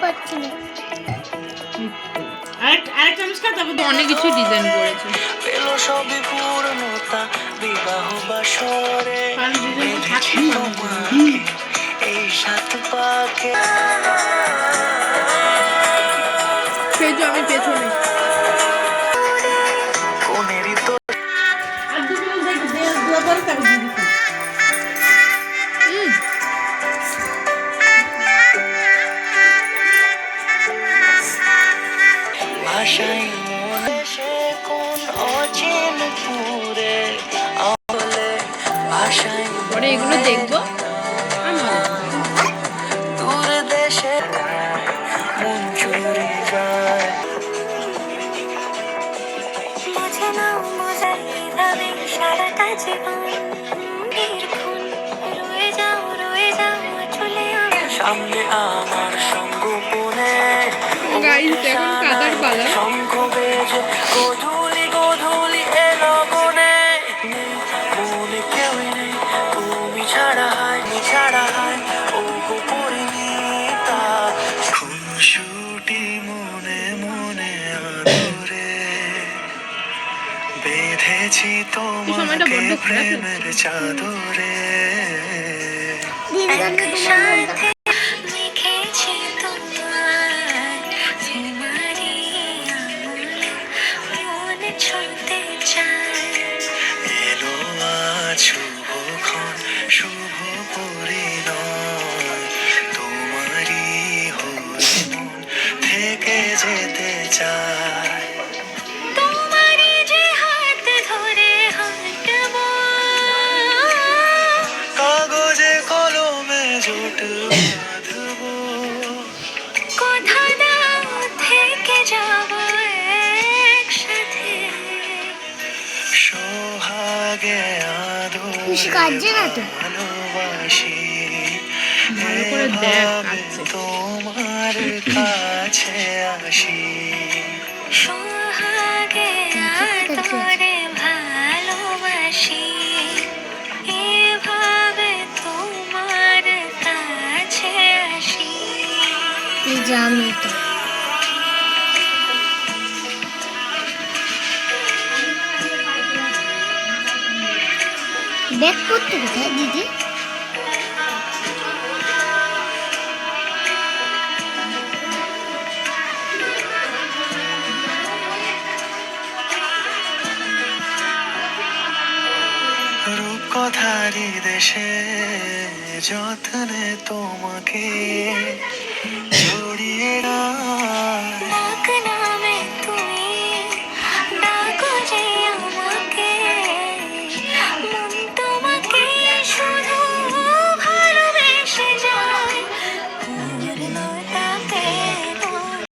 পাচ্ছি না। আরেক চামচ খা, তারপর অনেক কিছু ডিজাইন করেছে। পেলো সবই পূর্ণতা বিবাহ বাসরে এই সাত পাকে সেই যে আমি পেছনে কোনেরই তো আর দু মিনিট দেওয়া পরে তারপর দিয়ে দিচ্ছি। ভাষাই মনে সে কোন অচেন পুরে আমলে ভাষাই পরে এগুলো দেখবো। দূর দেশে মন চুরি যায় মুঝে নাও মজাই ভাবে সারাটা জীবন নির্ঘুম রয়ে যাও চলে সামনে আমার সঙ্গ বনে গাইস এখন কাদার পালা। শঙ্খ বেজে গধূলি এলো বনে মনে কেউই নেই তুমি ছাড়া হয় ও গো পরিণীতা খুনসুটি মনে মনে আদরে বেঁধেছি তোমাকে প্রেমের চাদরে সাথে লিখেছি তোমায় তোমারই আমলে মনে ছুঁতে চাই এলো আজ শুভক্ষণ শুভ পরিণয় তোমারই হয়ে মন থেকে যেতে চায় তোমারই যে হাত ধরে হাঁটবো কাগজে কলমে জোট বাঁধবো কথা দাও থেকে যাবো একসাথে সোহাগে খুশি কাটছে না তো? ভালোবাসি ভালো করে দেখ এভাবে কাটছে। তোমার কাছে আসি সোহাগে আদরে ভালোবাসি এভাবে তোমার কাছে আসি এই জামি তো ব্যাক করতে কোথায় দিদি? রূপকথারি দেশে যত্নে তোমাকে